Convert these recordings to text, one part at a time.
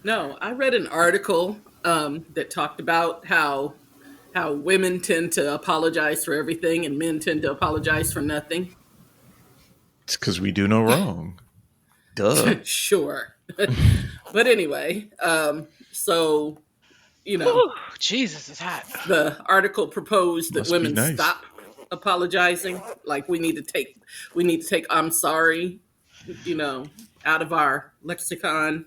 No, I read an article that talked about how women tend to apologize for everything and men tend to apologize for nothing. It's because we do no wrong. Duh. Sure. But anyway, so, you know, Whew, Jesus is hot. the article proposed that Must be women nice. stop apologizing. Like we need to take I'm sorry, you know, out of our lexicon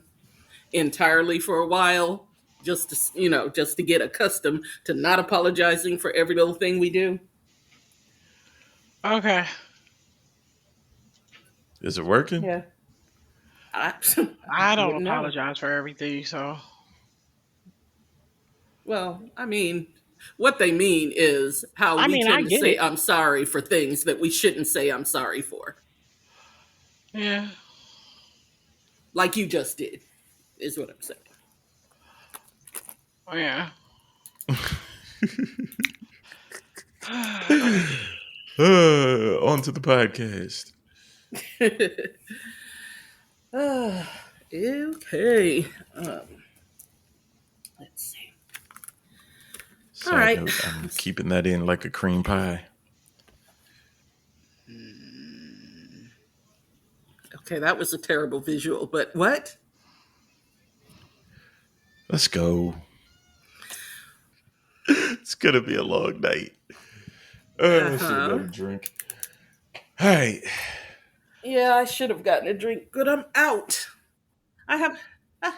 entirely for a while, just to get accustomed to not apologizing for every little thing we do. Okay. Is it working? Yeah. I, I I don't wouldn't know. apologize for everything, so Well, I mean, what they mean is how I we mean I tend to get say it. I'm sorry for things that we shouldn't say I'm sorry for. Yeah. Like you just did, is what I'm saying. Oh, yeah. On to the podcast. Okay. Let's see. All Side right. note, I'm keeping that in like a cream pie. Okay, that was a terrible visual, but what? Let's go. It's gonna be a long night. I should have got Uh-huh. a drink. All right. Yeah, I should have gotten a drink, but I'm out. I have I,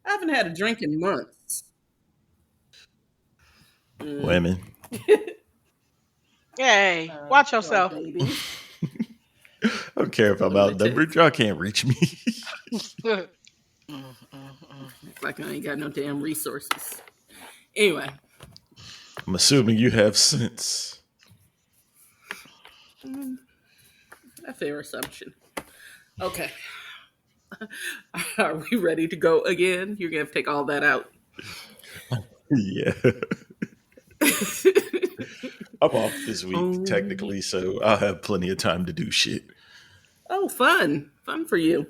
I haven't had a drink in months. Mm. Hey, watch Poor yourself. baby. I don't care if I'm Lunatic. outnumbered. Y'all can't reach me. Mm, mm, mm. Like I ain't got no damn resources. Anyway, I'm assuming you have sense. mm, a fair assumption. Okay. Are we ready to go again? You're gonna have to take all that out. Yeah. I'm off this week, Oh, technically, so I'll have plenty of time to do shit. oh, fun for you.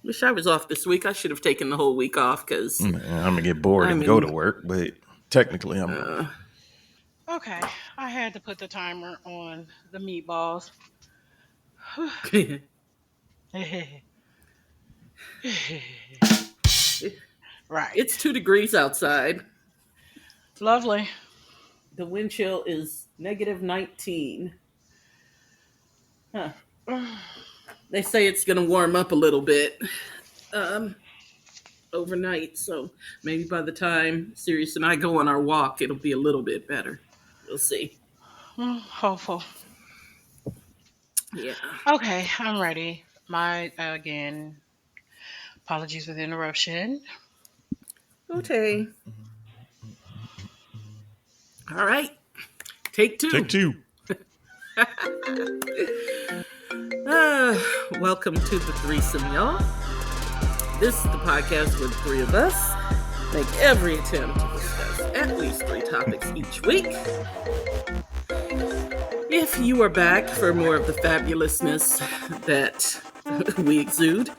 Wish I was off this week. I should have taken the whole week off because I'm gonna get bored I'm and go to in. work, but technically I'm Uh, off. Okay, I had to put the timer on the meatballs. Right. it's 2 degrees outside. Lovely. The wind chill is -19. Huh. They say it's going to warm up a little bit um, overnight. So maybe by the time Sirius and I go on our walk, it'll be a little bit better. We'll see. Hopeful. Yeah. Okay, I'm ready. My again, apologies for the interruption. Okay. All right. Take Take two. two. Welcome to the threesome, y'all. This is the podcast where the three of us make every attempt to discuss at least 3 topics each week. If you are back for more of the fabulousness that we exude,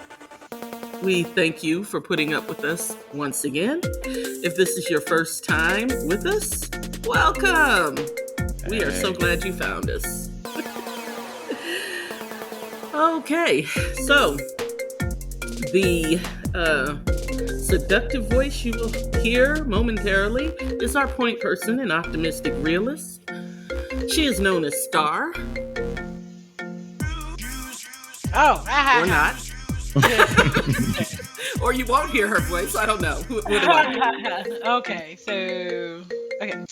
we thank you for putting up with us once again. If this is your first time with us, welcome. We are so glad you found us. Okay, so the seductive voice you will hear momentarily is our point person and optimistic realist. She is known as Star, Oh, or not, or you won't hear her voice. I don't know. What do I do? okay, so okay.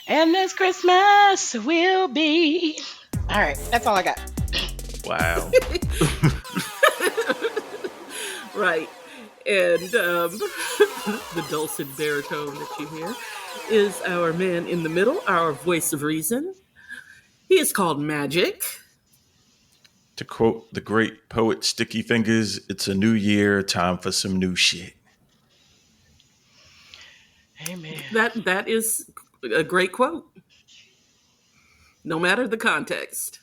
And this Christmas will be. All right, that's all I got. Wow. Right. And the dulcet baritone that you hear is our man in the middle, our voice of reason. He is called Magic. To quote the great poet Sticky Fingers, it's a new year, time for some new shit. Amen. That is a great quote, no matter the context.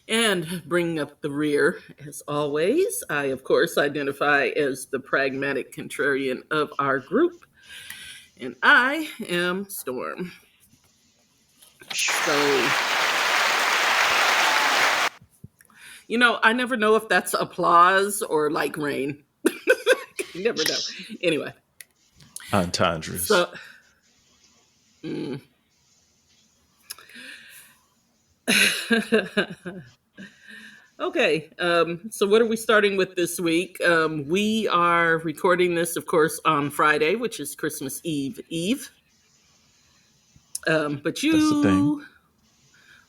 And bringing up the rear, as always, I, of course, identify as the pragmatic contrarian of our group, and I am Storm. So, I never know if that's applause or like rain. You never know. Anyway, Entendres. so. mm. Okay, so what are we starting with this week? We are recording this, of course, on Friday, which is Christmas Eve. But That's the thing. you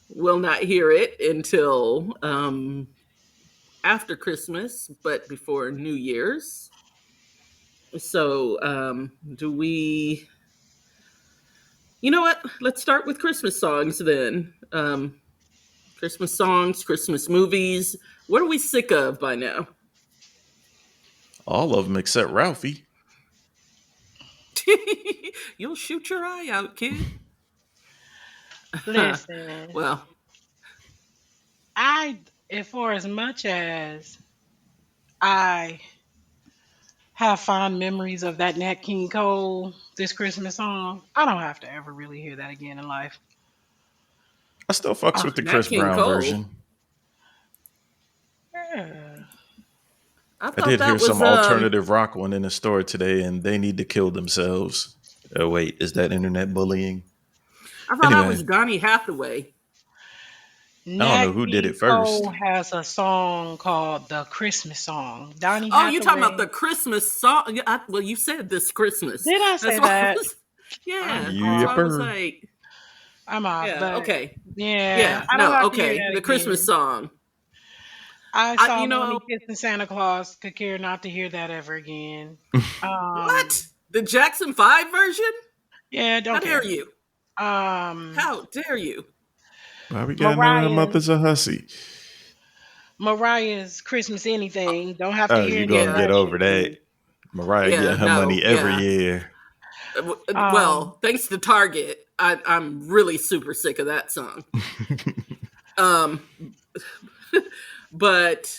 will not hear it until after Christmas, but before New Year's. So, do we? You know what? Let's start with Christmas songs then. Christmas songs, Christmas movies. What are we sick of by now? All of them except Ralphie. You'll shoot your eye out, kid. Listen, Well, if for as much as I have fond memories of that Nat King Cole, this Christmas song, I don't have to ever really hear that again in life. I still fucks Oh, with the Nat Chris King Brown Cole. version. yeah. I I thought did hear that was some alternative rock one in the store today, and they need to kill themselves. Oh wait, is that internet bullying? I thought that Anyway, was Donny Hathaway. I don't Nat know who did King it first. Cole has a song called The Christmas Song. Donny Oh, you talking about Hathaway. the Christmas song? Yeah, well, you said this Christmas. Did I That's say why I that? was. Yeah, I'm that's off. why I was Yipper. like, I'm off. yeah, But okay, yeah, yeah, I don't no, have to hear okay, that the Christmas again. song. I I, saw you Mommy know kissing Santa Claus. Could care not to hear that ever again. what? The Jackson 5 version? Yeah, How don't care. dare you? Um, How dare you? Why we got no Mariah, mother's a hussy? Mariah's Christmas Oh, anything. Don't have to Oh, hear you any of gonna yeah, get that over that? shit. Mariah yeah, getting her no, money every yeah. year. Um, Well, thanks to Target, I'm really super sick of that song. Um, but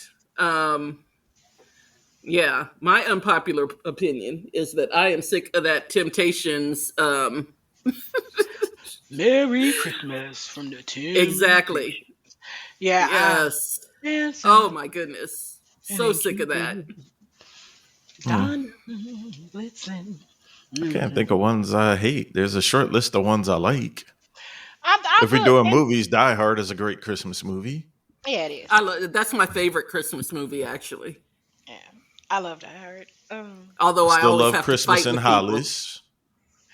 yeah, my unpopular opinion is that I am sick of that Temptations. Merry Christmas from the Exactly. Temptations. Yeah, Yes. Oh dancing my goodness. and So in sick of that. Cupid, Hmm. Don Blitzen. I can't think of ones I hate. There's a short list of ones I like. I If we're look, doing movies, Die Hard is a great Christmas movie. yeah, it is. That's my favorite Christmas movie, actually. Yeah, I love that. Heard. I Although I still always love have to Christmas fight in with people. Hollis.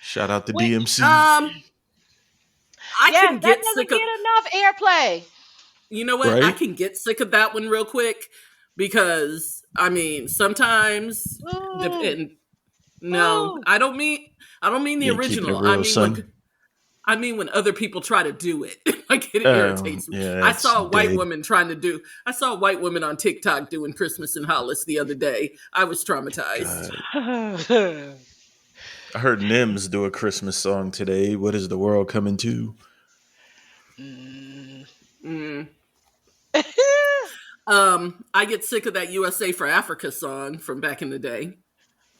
Shout out to Which, DMC. I yes, can that get sick doesn't of. get enough airplay. You know what? I Right? can get sick of that one real quick because I mean sometimes Ooh, and no, ooh. I don't mean the You ain't keeping it original. real, son. I mean when other people try to do it. Like it irritates me. Yeah, that's dead. I saw a white woman on TikTok doing Christmas in Hollis the other day. I was traumatized. God. I heard Nims do a Christmas song today. What is the world coming to? Mm. Mm. I get sick of that USA for Africa song from back in the day.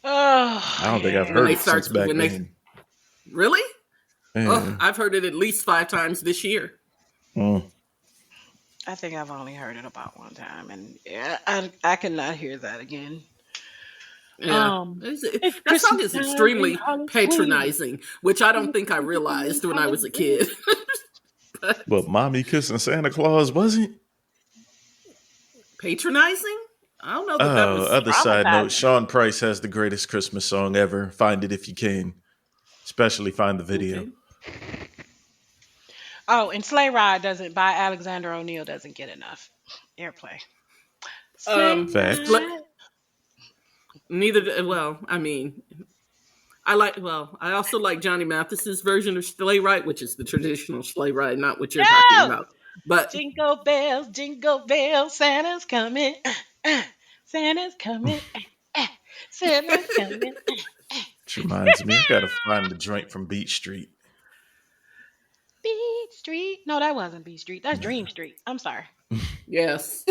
I Oh don't think I've When heard yeah. they it since start back when they then. really? Oh, Yeah. I've heard it at least 5 times this year. Mm. I think I've only heard it about one time, and yeah, I cannot hear that again. Yeah. It's That song Christmas is time in extremely Hollis Springs. patronizing, which I don't think I realized when I was a kid. But But Mommy Kissing Santa Claus wasn't? patronizing? I don't know that Oh, was. other side note, Traumatizing. Sean Price has the greatest Christmas song ever. Find it if you can. Especially find the video. Okay. Oh, and Sleigh Ride doesn't by Alexander O'Neill doesn't get enough airplay. Sleigh Facts. Ride. Well, I mean, I also like Johnny Mathis's version of Sleigh Ride, which is the traditional sleigh ride, not what you're talking No! about. But Jingle bells, Santa's coming. Santa's coming. Santa's coming. Which reminds me, I gotta find the joint from Beach Street. Beat Street. No, that wasn't Beat Street. That's Dream Street. I'm sorry. Yes.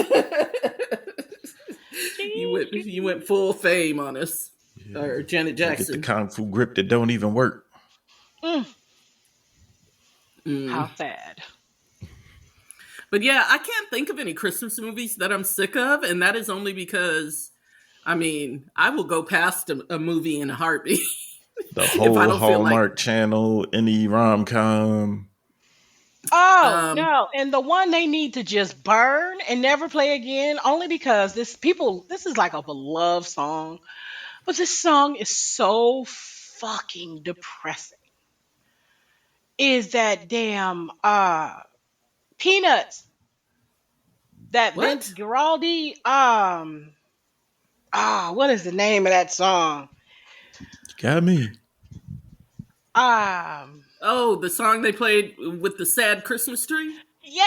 You went full fame on us. Yeah. Or Janet I get the Jackson. kung fu grip that don't even work. Mm, Mm. how sad. But yeah, I can't think of any Christmas movies that I'm sick of, and that is only because I mean, I will go past a movie in a heartbeat The if I whole don't feel like Hallmark Channel, any rom com. Oh um no! And the one they need to just burn and never play again, only because this is like a beloved song, but this song is so fucking depressing. Is that damn Peanuts, that Vince what? Guaraldi, what is the name of that song? You got me. Um Oh, the song they played with the sad Christmas tree? yeah,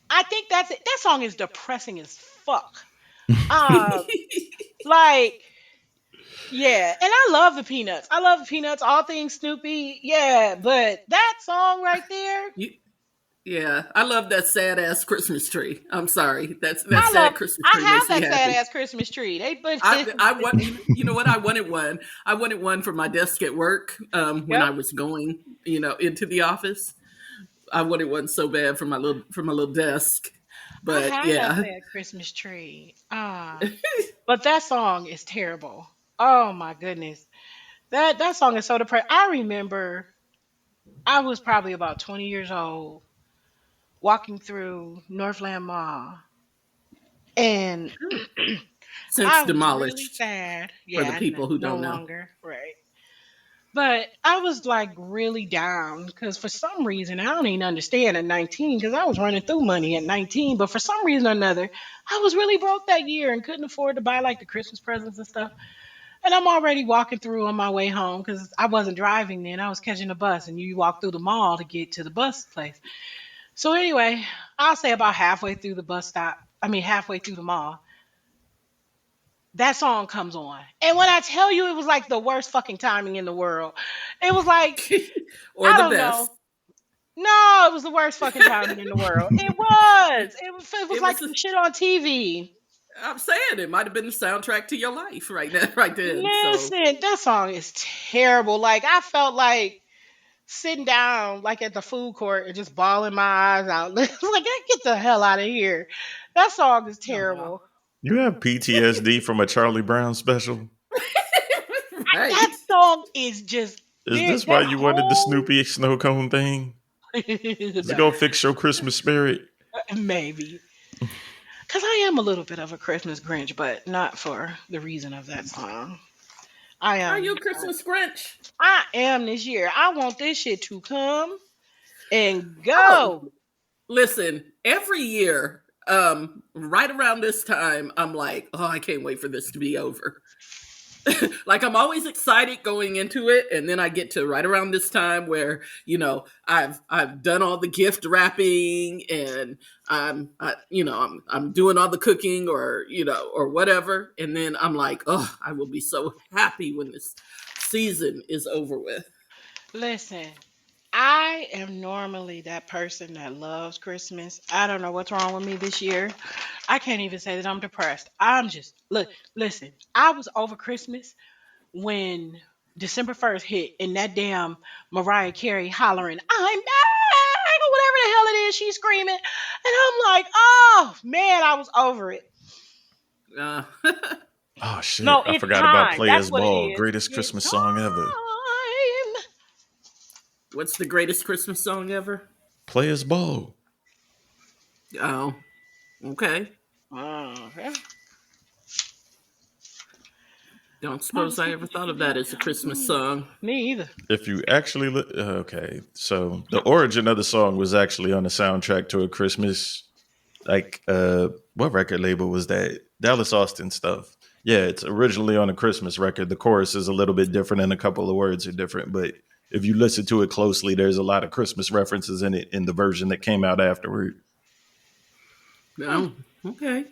I think that's it. That song is depressing as fuck. Um like Yeah, and I love the Peanuts. I love the Peanuts, all things Snoopy. Yeah, but that song right there, You, yeah, I love that sad ass Christmas tree. I'm sorry. That I love. sad Christmas tree I makes have me that sad happy. ass Christmas tree. They put I want you know what I wanted one. I wanted one for my desk at work when Yep, I was going, into the office. I wanted one so bad for my little desk. I But have that yeah. sad Christmas tree. But that song is terrible. Oh my goodness, that song is so depressing. I remember I was probably about 20 years old, walking through Northland Mall, and Since I was really demolished sad. for the Yeah, people who no don't know. longer right. But I was like really down because for some reason, I don't even understand at 19 because I was running through money at 19. But for some reason or another, I was really broke that year and couldn't afford to buy like the Christmas presents and stuff. And I'm already walking through on my way home because I wasn't driving then. I was catching a bus and you walk through the mall to get to the bus place. So anyway, I'll say about halfway through the bus stop, halfway through the mall, that song comes on. And when I tell you it was like the worst fucking timing in the world, it was like, Or I the don't best. know. No, it was the worst fucking timing in the world. It was. It was It like was some shit on TV. I'm saying it might have been the soundtrack to your life right now, right then. So Listen, that song is terrible. Like I felt like sitting down like at the food court and just bawling my eyes out. Like get the hell out of here. That song is no. terrible. You have PTSD from a Charlie Brown special? That Right. song is just Is there. this why That you wanted the whole Snoopy snow cone thing? Is it no, gonna fix your Christmas spirit? maybe. Because I am a little bit of a Christmas Grinch, but not for the reason of that song. I Are am. you a Christmas Grinch? I am this year. I want this shit to come and Oh, go. listen, every year, right around this time, I'm like, oh, I can't wait for this to be over. Like I'm always excited going into it, and then I get to right around this time where I've done all the gift wrapping, and I'm doing all the cooking, or or whatever, and then I'm like, oh, I will be so happy when this season is over with. Listen, I am normally that person that loves Christmas. I don't know what's wrong with me this year. I can't even say that I'm depressed. I'm just listen. I was over Christmas when December 1st hit and that damn Mariah Carey hollering, "I'm back," or whatever the hell it is she's screaming. And I'm like, oh man, I was over it. Uh, Oh shit! No, I it's forgot about time. That's Players what it Ball, is. greatest It's Christmas song ever. time. what's the greatest Christmas song ever? Players Ball. Oh, okay. Okay. Don't suppose I ever thought of that as a Christmas song. Me either. If you actually look, okay, so the origin of the song was actually on the soundtrack to a Christmas, like what record label was that? Dallas Austin stuff. Yeah, it's originally on a Christmas record. The chorus is a little bit different and a couple of words are different, but if you listen to it closely, there's a lot of Christmas references in it in the version that came out afterward. Oh, okay.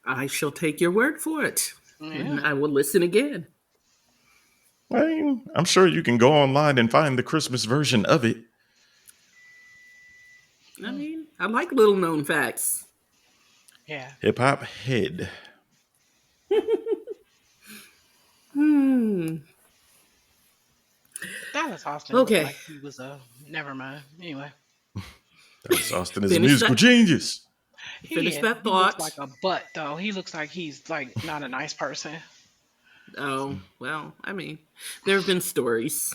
I shall take your word for it, Yeah. and I will listen again. I mean, I'm sure you can go online and find the Christmas version of it. I mean, I like little known facts. Yeah. Hip hop head. Hmm. Dallas Austin looked Okay. like he was a. Never mind. Anyway, Dallas Austin is a Finish musical that. genius. he Finish is. that He looks like thought. a butt though. He looks like he's like not a nice person. Oh well. I mean, there have been stories.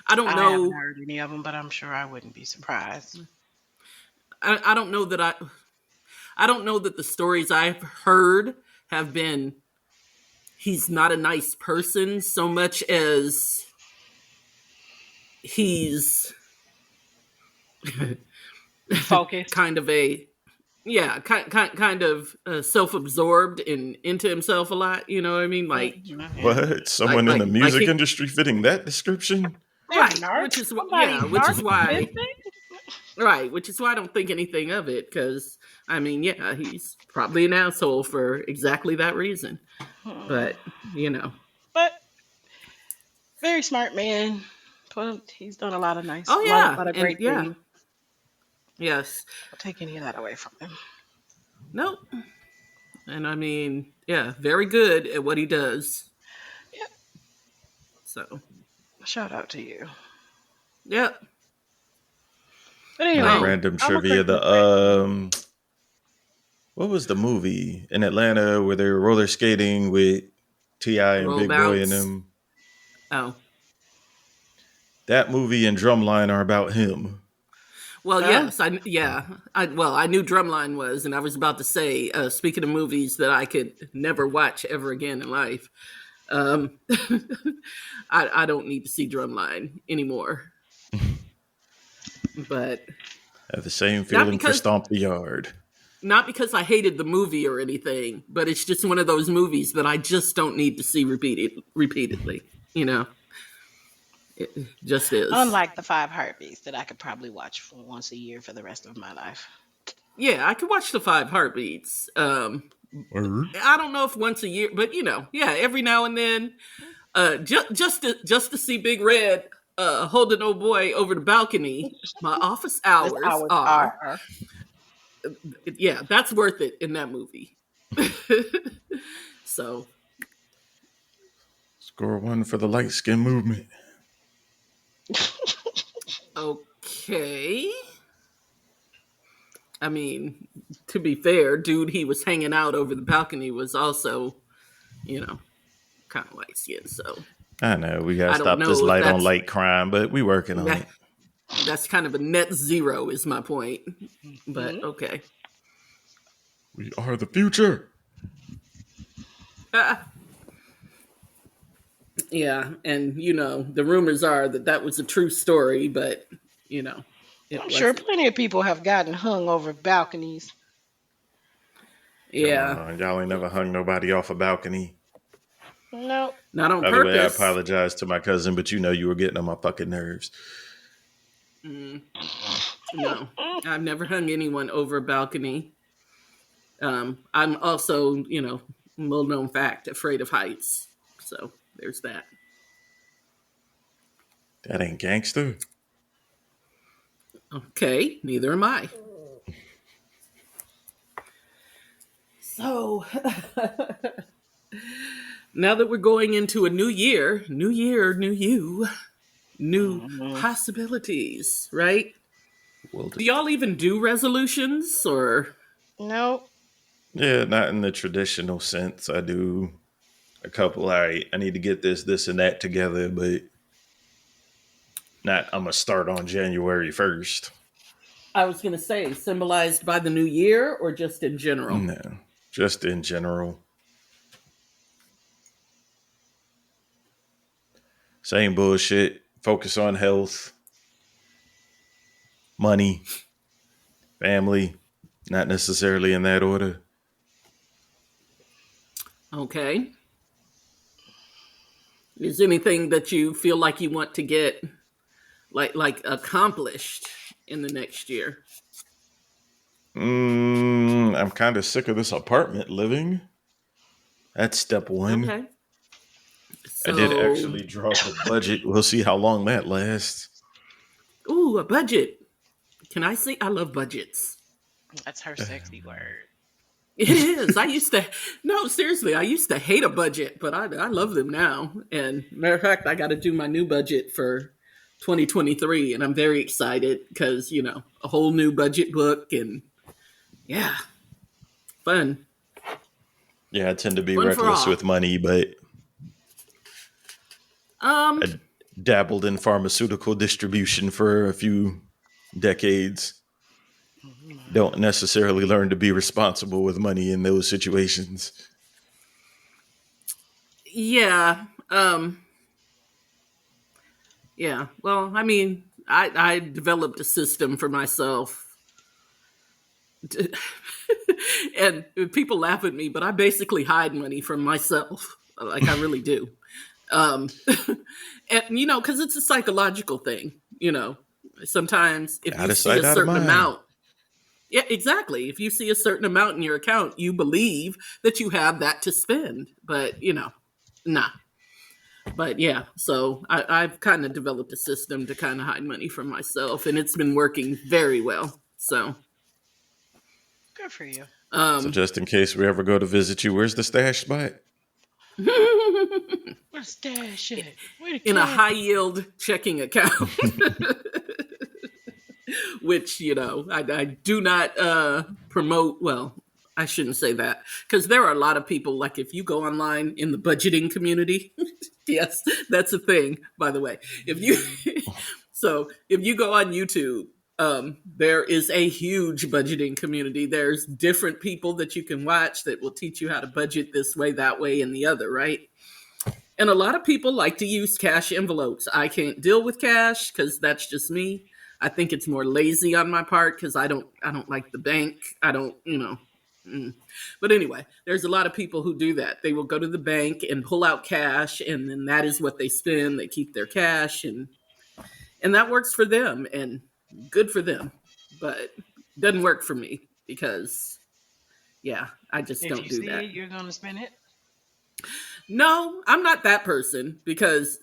I don't I haven't know. heard any of them, but I'm sure I wouldn't be surprised. I don't know that I don't know that the stories I've heard have been he's not a nice person so much as he's Focused. kind of a yeah kind of self-absorbed and into himself a lot, you know what I mean, Yeah. What? Someone in the like music he industry fitting that description? They're right, narc. which is what Somebody yeah which is narcissistic. why right, which is why I don't think anything of it, because I mean, yeah, he's probably an asshole for exactly that reason, Hmm. but you know. But very smart man. Well, he's done a lot of nice, Oh a yeah, lot of and great yeah, things. yes, I'll take any of that away from him. nope, and I mean, yeah, very good at what he does. Yeah. So Shout out to you. yeah. But Oh, Random I'm a trivia. Christmas fan. What was the movie in Atlanta where they were roller skating with Ti and roll Big Boy and bounce. them? Oh, That movie and Drumline are about him. well, Oh, yes, I knew Drumline was, and I was about to say, speaking of movies that I could never watch ever again in life, um, I don't need to see Drumline anymore. But I have the same not feeling for because Stomp the Yard. not because I hated the movie or anything, but it's just one of those movies that I just don't need to see repeatedly. You know, it just is. unlike the Five Heartbeats that I could probably watch for once a year for the rest of my life. Yeah, I could watch the Five Heartbeats. Word. I don't know if once a year, but you know, yeah, every now and then, just to see Big Red holding old boy over the balcony. My office This hours hours are, are. yeah, that's worth it in that movie. So Score one for the light skin movement. okay, I mean, to be fair, dude, he was hanging out over the balcony was also, you know, kind of light skinned. So I know we gotta I don't stop this know if light on light crime, but we working on that it. that's kind of a net zero is my point. But Mhm. okay. We are the future. Ah, yeah, and you know, the rumors are that that was a true story, but you know, it I'm sure wasn't. plenty of people have gotten hung over balconies. Come Yeah, on, y'all ain't never hung nobody off a balcony. No. not on By the way, I purpose. apologize to my cousin, but you know you were getting on my fucking nerves. Mm, no, I've never hung anyone over a balcony. I'm also, you know, little known fact, afraid of heights. So there's that. That ain't gangster. Okay, neither am I. So now that we're going into a new year, new you, new Mhm. possibilities, right? Well, Do y'all even do resolutions or No. yeah, not in the traditional sense. I do a couple. All right, I need to get this, and that together, but not. I'm gonna start on January 1st. I was going to say symbolized by the new year or just in general? No, just in general. Same bullshit. Focus on health, money, family. Not necessarily in that order. Okay. Is anything that you feel like you want to get like accomplished in the next year? I'm kind of sick of this apartment living. That's step one. Okay. I did So, actually draw up a budget. We'll see how long that lasts. ooh, a budget. Can I say I love budgets? That's her sexy word. It is. I used to, no, seriously, I used to hate a budget, but I love them now. And matter of fact, I got to do my new budget for 2023, and I'm very excited because, a whole new budget book and yeah, fun. Yeah, I tend to be Fun for reckless all. with money, but Um, I dabbled in pharmaceutical distribution for a few decades. Don't necessarily learn to be responsible with money in those situations. yeah. Yeah. Well, I mean, I developed a system for myself. And people laugh at me, but I basically hide money from myself. Like I really do. Um, and because it's a psychological thing. Sometimes if Out you of see a sight, out of certain mind. amount, yeah, exactly. If you see a certain amount in your account, you believe that you have that to spend. But nah. But yeah, so I've kind of developed a system to kind of hide money from myself, and it's been working very well. So, Good for you. So um, just in case we ever go to visit you, where's the stash spot? Where's stash at? Where the in a cash? high yield checking account, which I do not promote. Well, I shouldn't say that because there are a lot of people. Like if you go online in the budgeting community, yes, that's a thing. By the way, if you so if you go on YouTube, there is a huge budgeting community. There's different people that you can watch that will teach you how to budget this way, that way, and the other. Right. And a lot of people like to use cash envelopes. I can't deal with cash because that's just me. I think it's more lazy on my part because I don't like the bank. I don't, mm. But anyway, there's a lot of people who do that. They will go to the bank and pull out cash, and then that is what they spend. They keep their cash, and that works for them, and good for them. But it doesn't work for me because yeah, I just If don't you do see that. it, you're gonna spend it. No, I'm not that person because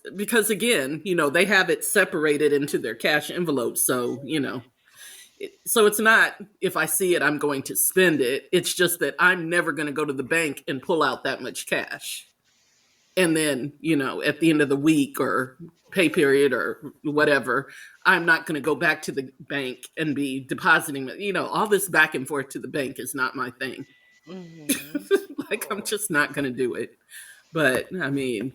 again, they have it separated into their cash envelopes. So, so it's not if I see it, I'm going to spend it. It's just that I'm never going to go to the bank and pull out that much cash. And then, at the end of the week or pay period or whatever, I'm not going to go back to the bank and be depositing, all this back and forth to the bank is not my thing. Mm-hmm. Like, I'm just not going to do it. But I mean,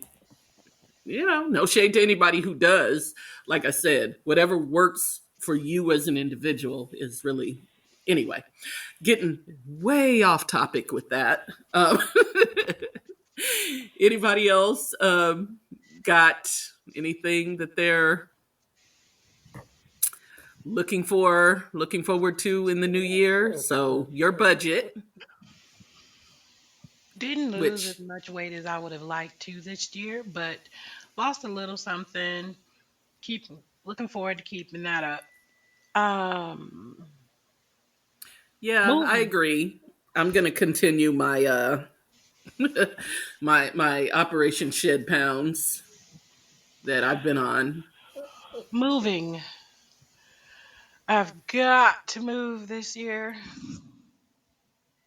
no shade to anybody who does. Like I said, whatever works for you as an individual is really, anyway, getting way off topic with that. Anybody else got anything that they're looking forward to in the new year? So your budget, Didn't lose as which, much weight as I would have liked to this year, but lost a little something. Keep looking forward to keeping that up. Um, yeah, I moving, agree. I'm gonna continue my my Operation Shed Pounds that I've been on. moving. I've got to move this year.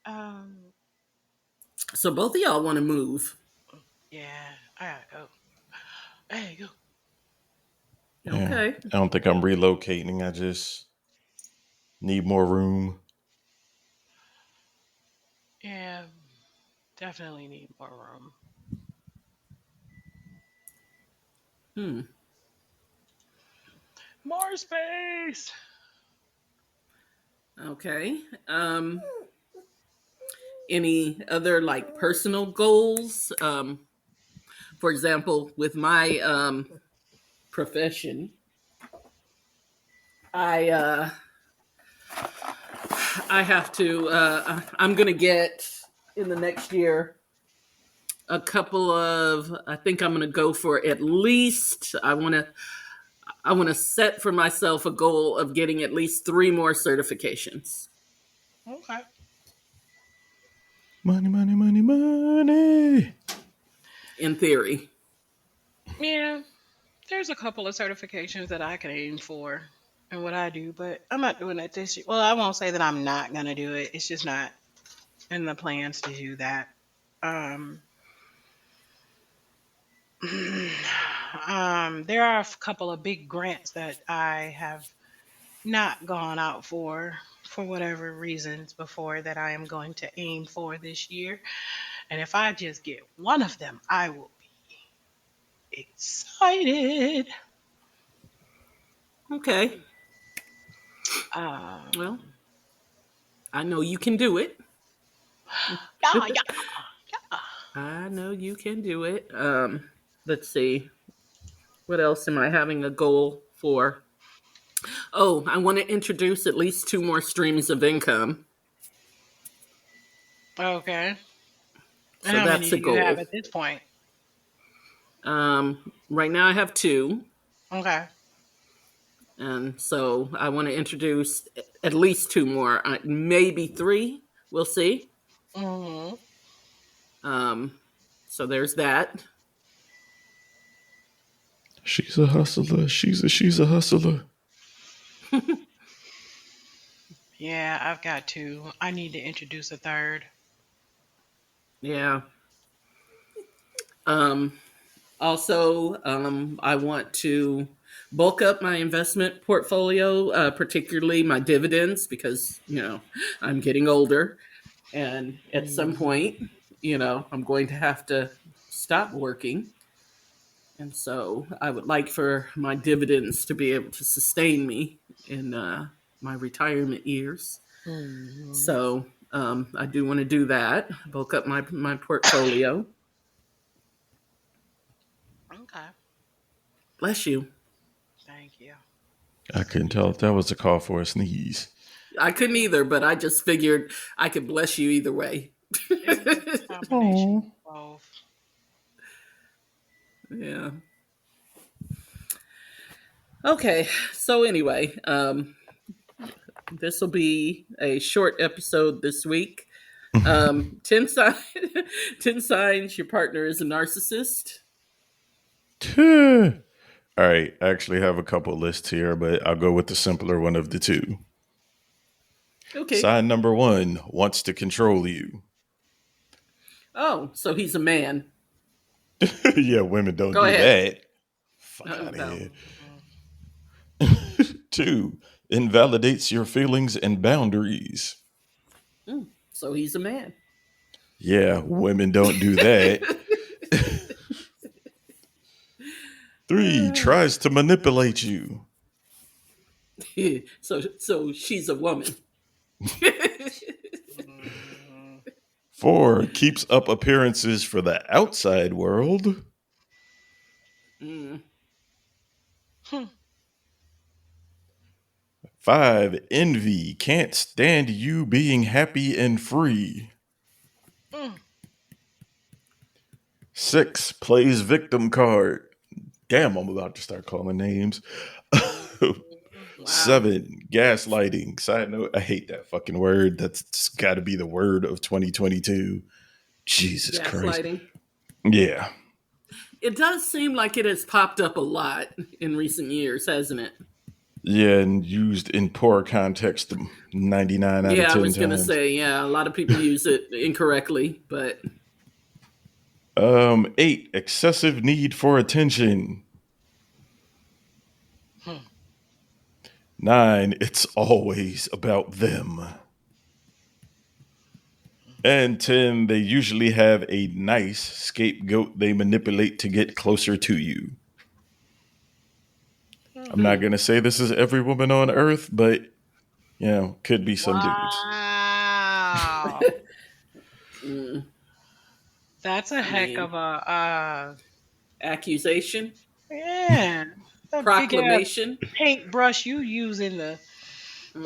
Um, So both of y'all want to move. yeah, I gotta go. There you go. Yeah, Okay. I don't think I'm relocating. I just need more room. Yeah, definitely need more room. Hmm. More space. Okay. Any other like personal goals? For example, with my profession, I I have to. I'm gonna get in the next year a couple of. I think I'm gonna go for at least. I want to set for myself a goal of getting at least 3 more certifications Okay. Money, money, money, money. in theory. Yeah, there's a couple of certifications that I can aim for. and what I do, but I'm not doing that this year. Well, I won't say that I'm not gonna do it. It's just not in the plans to do that. Um, there are a couple of big grants that I have not gone out for whatever reasons before that I am going to aim for this year. And if I just get one of them, I will be excited. Okay. Well, Um, I know you can do it. yeah, yeah, yeah. I know you can do it. Let's see. What else am I having a goal for? Oh, I want to introduce at least two more streams of income. Okay. And So how many that's a do you have goal. at this point? Right now I have two. Okay. And so I want to introduce at least two more, maybe three. We'll see. Hmm. Um, so there's that. She's a hustler. She's a hustler. Yeah, I've got two. I need to introduce a third. Yeah. Um, Also, I want to bulk up my investment portfolio, particularly my dividends, because, I'm getting older. And at some Hmm. point, I'm going to have to stop working. And so I would like for my dividends to be able to sustain me in my retirement years. Hmm. So I do want to do that, bulk up my portfolio. Okay. Bless you. Thank you. I couldn't tell if that was a call for a sneeze. I couldn't either, but I just figured I could bless you either way. It was a combination Oh. of both. Yeah. Okay. So anyway, this will be a short episode this week. 10 signs. 10 signs your partner is a narcissist. All right, I actually have a couple lists here, but I'll go with the simpler one of the two. Okay. Sign number one wants to control you. Oh, so he's a man. Yeah, women don't Go do ahead. that. Fuck out of No. here. Mhm. Two, invalidates your feelings and boundaries. So he's a man. Yeah, women don't do that. Three, tries to manipulate you. So she's a woman. Mhm. Four, keeps up appearances for the outside world. Mm. Hmm. Five, envy, can't stand you being happy and free. Mm. Six, plays victim card. Damn, I'm about to start calling names. Mhm. Wow. Seven, gaslighting. Side note, I hate that fucking word. That's got to be the word of 2022. Jesus Christ. Gaslighting. Yeah. It does seem like it has popped up a lot in recent years, hasn't it? Yeah, and used in poor context 99 out of Yeah, I 10 was going to times. say, yeah, a lot of people use it incorrectly, but Eight, excessive need for attention. Hmm. Nine, it's always about them. And 10, they usually have a nice scapegoat they manipulate to get closer to you. I'm not Mhm. going to say this is every woman on earth, but, could be some dudes. Wow. mm, That's a I heck mean, of a accusation, yeah. That big ass proclamation. paintbrush you use in the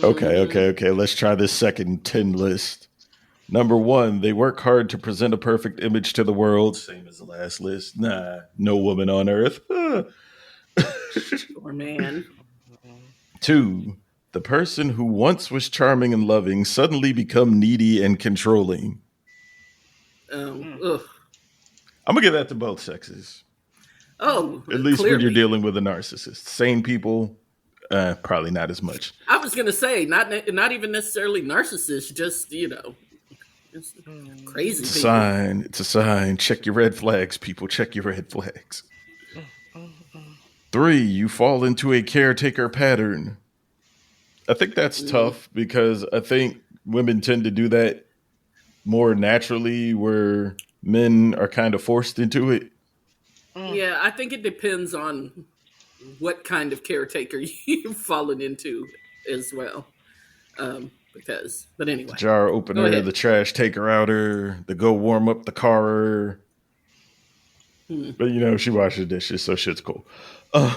Okay, Hmm. okay, okay. Let's try this second 10 list. Number one, they work hard to present a perfect image to the world. Same as the last list. Nah, no woman on earth. Or man. Two, the person who once was charming and loving suddenly become needy and controlling. Mm. Ugh. I'm gonna give that to both sexes. Mhm. Oh, At least when you're clearly. dealing with a narcissist. Sane people, Probably not as much. I was gonna say not even necessarily narcissist, just just crazy It's a Mm-hmm. people. sign. It's a sign. Check your red flags, people. Check your red flags. Mm-hmm. 3, you fall into a caretaker pattern. I think that's Mm. tough because I think women tend to do that more naturally, where men are kind of forced into it. Yeah, I think it depends on what kind of caretaker you've fallen into as well. But The anyway, jar go opener, ahead. the trash taker outer, the go warm up the car. Hmm. But she washes dishes, so shit's cool. Uh,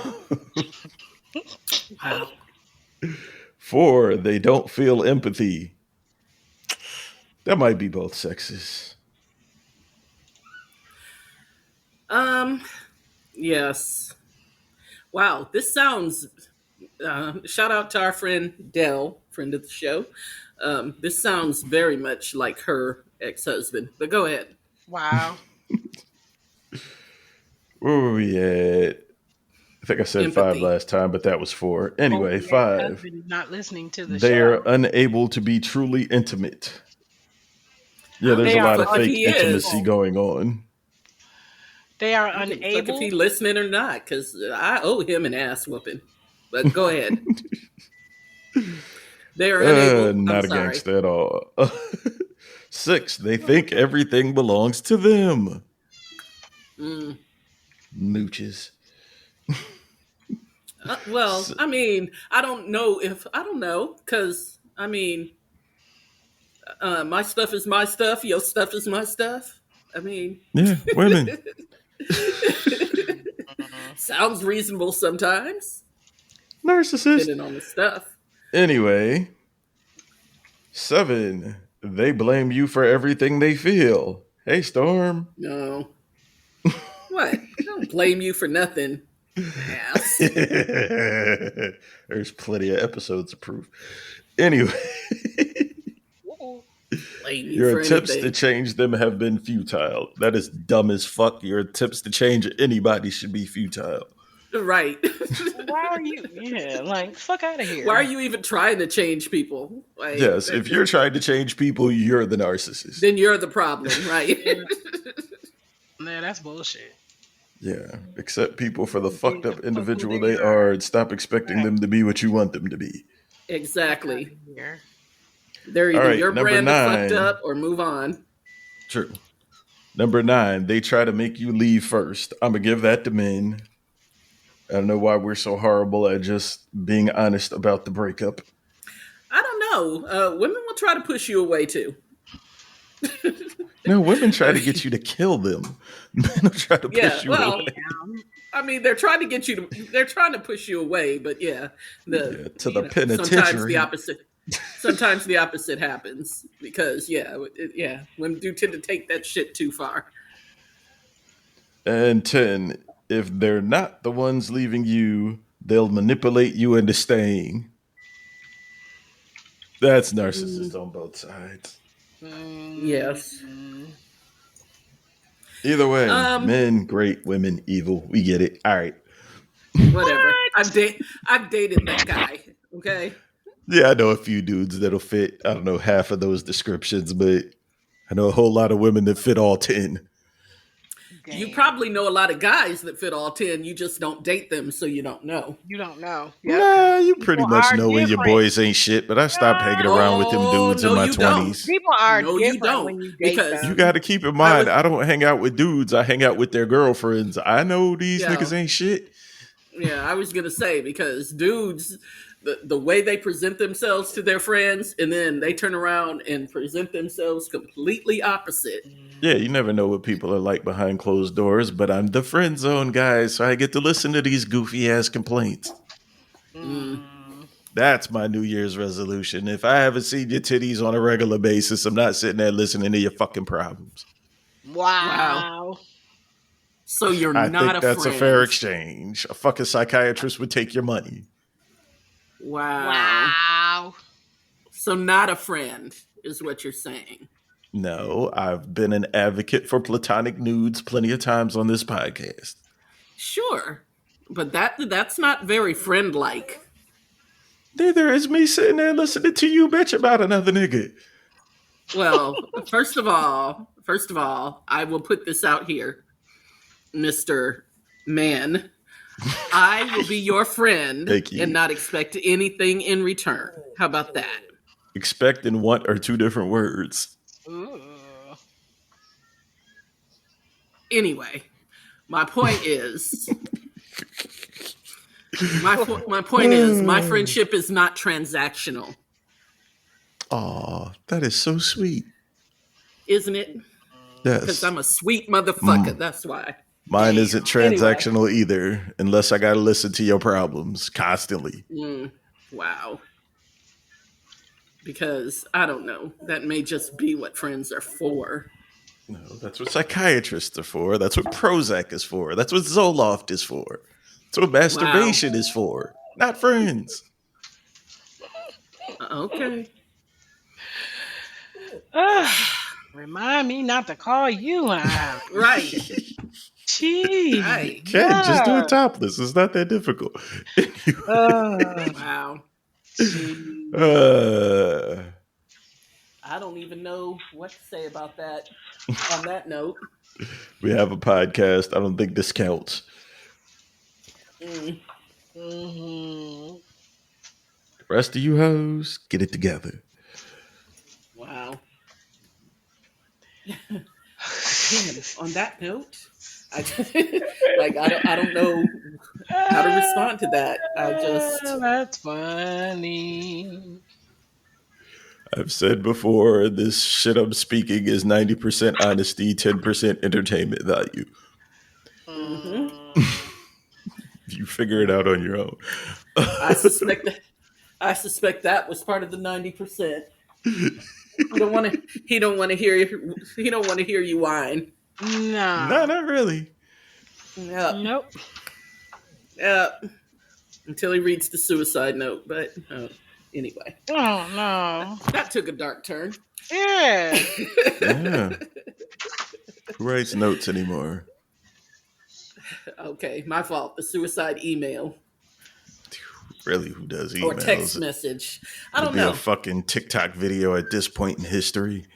Wow. 4, they don't feel empathy. That might be both sexes. Um. Yes. Wow. This sounds. Shout out to our friend Dell, friend of the show. This sounds very much like her ex-husband. But go ahead. Wow. Where were we at? I think I said 5 Empathy. last time, but that was 4. Hope Anyway, the 5. ex-husband is not listening to the They are show. unable to be truly intimate. Yeah, I don't there's They a give a are lot of fuck if fake he is. intimacy unable. going on. They are I don't give a fuck if he unable. listening or not, because I owe him an ass whooping. But go ahead. They are unable. I'm Not a sorry. gangster at all. 6, they think everything belongs to them. Mm. Mooches. Well, S- I mean, I don't know, because I mean, my stuff is my stuff. Your stuff is my stuff. I mean, yeah, women. Mhm. sounds reasonable sometimes, Narcissist. depending on the stuff. Anyway, 7, they blame you for everything they feel. Hey, Storm. No, what? I don't blame you for nothing, ass. There's plenty of episodes to prove. Anyway, Ooh. Blame you your for attempts to anything, change them have been futile. That is dumb as fuck. Your attempts to change anybody should be futile. right? Why are you? Yeah, like fuck out of Why are here. you even trying to change people? Like, Yes, if you're trying to change people, you're the narcissist. then you're the problem, right? Yeah, nah, that's bullshit. Yeah, accept people for the They fucked need to up fuck who individual they they are. are and stop expecting Right. them to be what you want them to be. Fuck out Exactly. of here. They're All either right, your number brand of fucked 9. up or move on. True. Number 9, they try to make you leave first. I'm going to give that to men. I don't know why we're so horrible at just being honest about the breakup. I don't know. Women will try to push you away too. No, women try I to get mean, you to kill them. Men will try to yeah. push you Well, away. Damn. I mean, they're trying to get you to. They're trying to push you away, but yeah, Yeah, to the sometimes the penitentiary. opposite. Sometimes the opposite happens because yeah, women do tend to take that shit too far. And 10, if they're not the ones leaving you, they'll manipulate you into staying. That's narcissist Mm, on both sides. yes. Mm, Either way, Um. men great, women evil. We get it. All right. Whatever. what? I've dated that guy. Okay. Yeah, I know a few dudes that'll fit, I don't know, half of those descriptions, but I know a whole lot of women that fit all 10. You Damn. probably know a lot of guys that fit all 10. You just don't date them, so you don't know. You don't know. Yep, because Nah, you pretty people much are know when your different. boys ain't shit, but I stopped hanging Ah, around with them Oh, dudes in no, my you don't. 20s. people are No, you different don't. when you date Because You them. got to keep in I mind, was, I don't hang out with dudes. I hang out with their girlfriends. I know these yeah, niggas ain't shit. yeah, I was going to say, because dudes, the way they present themselves to their friends, and then they turn around and present themselves completely opposite. Yeah, you never know what people are like behind closed doors, but I'm the friend zone guy, so I get to listen to these goofy ass complaints. Mm, Mm, That's my New Year's resolution. If I haven't seen your titties on a regular basis, I'm not sitting there listening to your fucking problems. wow. wow. So you're I not think a that's a fair friend. exchange. A fucking psychiatrist would take your money. Wow. Wow. So not a friend is what you're saying. No, I've been an advocate for platonic nudes plenty of times on this podcast. Sure. But that's not very friend like. Neither is me sitting there listening to you bitch about another nigga. Well, first of all, I will put this out here, Mr. Man. I will be your friend Thank and you. not expect anything in return. How about that? Expect and want are two different words. Ooh. Anyway, my point is my point is my friendship is not transactional, Aw, that is so sweet. isn't it? Because Yes. I'm a sweet motherfucker. Mm. That's why. Mine Damn. isn't Anyway, transactional either, unless I gotta listen to your problems constantly. wow. Because I don't know. That may just be what friends are for. No, that's what psychiatrists are for. That's what Prozac is for. That's what Zoloft is for. That's what Wow. masturbation is for. Not friends. Okay. Remind me not to call you when I have it. Right. Gee, Right. Okay, just do it yeah. topless. It's not that difficult. Wow. Gee. uh, I don't even know what to say about that on that note. we have a podcast. I don't think this counts. Mm, Hmm. The rest of you hoes, get it together. wow. Again, on that note, I like I don't know how to respond to that. I just That's funny. I've said before, this shit I'm speaking is 90% honesty, 10% entertainment value. hmm Mm. You figure it out on your own. I suspect that I suspect that was part of the 90%. He don't want to. He don't want to hear. He don't want to hear you whine. No, No. not really. Yep. Nope. Yep. Until he reads the suicide note. But anyway, Oh no. that took a dark turn. Yeah. Yeah. Who writes notes anymore? Okay, my fault. The suicide email Really, who does or text emails? message. I It'll don't be a know. fucking TikTok video at this point in history.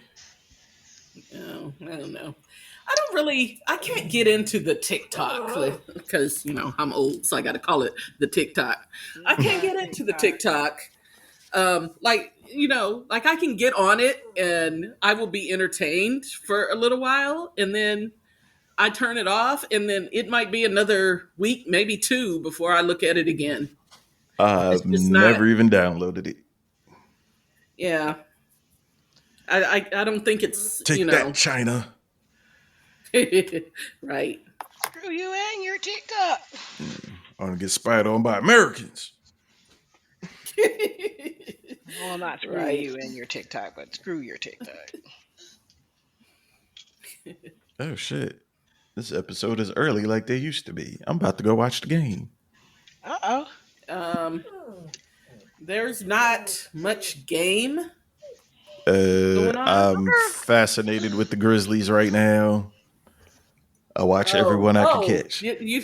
Oh, I don't know. I don't really. I can't get into the TikTok because I'm old, so I got to call it the TikTok. I can't Not get into the TikTok. TikTok. Like I can get on it and I will be entertained for a little while, and then I turn it off, and then it might be another week, maybe two, before I look at it again. It's I've just not. never even downloaded it. Yeah, I don't think it's Take that, China. right. Screw you and your TikTok. I want to get spied on by Americans. Well, not screw Right. you and your TikTok, but screw your TikTok. Oh shit. This episode is early like they used to be. I'm about to go watch the game. Uh Um, there's not much game going on. I'm fascinated with the Grizzlies right now. I watch Oh, everyone I can oh, catch. you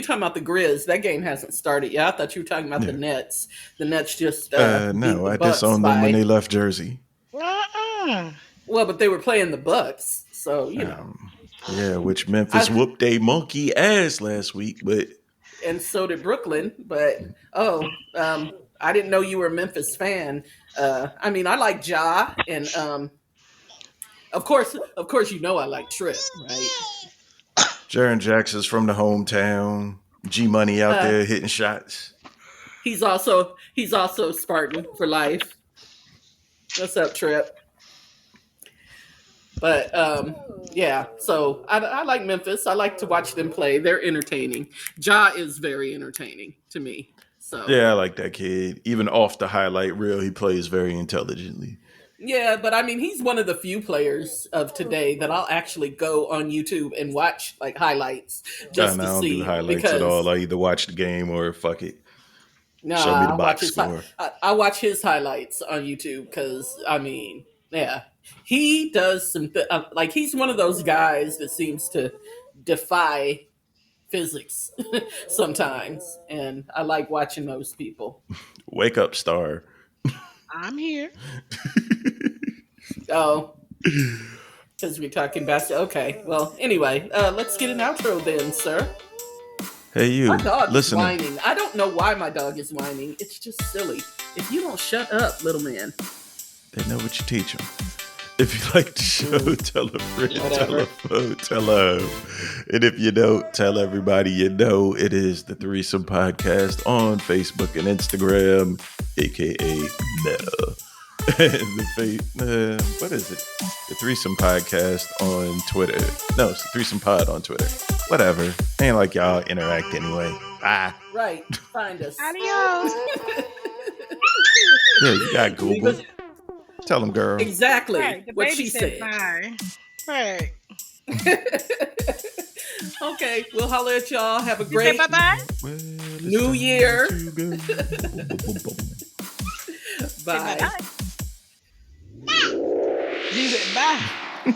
talking about the Grizz? That game hasn't started yet. I thought you were talking about the Yeah. Nets. The Nets just beat No, the I Bucks disowned them when they by. left Jersey. oh. Well, but they were playing the Bucks, so Yeah, which Memphis I whooped a monkey ass last week, but and so did Brooklyn. But I didn't know you were a Memphis fan. I mean, I like Ja, and of course, I like Trip, right? Jaron Jackson's from the hometown. G Money out Uh, there hitting shots. he's also Spartan for life. What's up, Trip? But yeah, so I like Memphis. I like to watch them play. They're entertaining. Ja is very entertaining to me. So Yeah, I like that kid. Even off the highlight reel, he plays very intelligently. yeah, but I mean, he's one of the few players of today that I'll actually go on YouTube and watch like highlights just And I to don't do see highlights at all. because I either watch the game or fuck it. Show me the nah, box score. I watch his highlights on YouTube because I mean, yeah, he does some like he's one of those guys that seems to defy physics sometimes, and I like watching those people. Wake up, star. I'm here. Oh, because we're talking about. Okay, well, anyway, let's get an outro then, sir. Hey, you My dog is listening? whining. I don't know why my dog is whining. It's just silly. If you don't shut up, little man. They know what you teach them. If you like the show, tell a friend, tell a Whatever. foe, tell a. And if you don't, tell everybody you know. It is the Threesome Podcast on Facebook and Instagram, aka Meta. And what is it? The Threesome Podcast on Twitter. No, it's the Threesome Pod on Twitter. Whatever. Ain't like y'all interact anyway. Bye. Right. Find us. Adios. Yeah, you got Leave Google. us- Tell them, girl. Exactly Right, the what baby she said said. bye. Right. Okay, we'll holler at y'all. Have a You great say bye-bye? Well, it's New time Year. to go. Say bye. bye-bye. You said bye.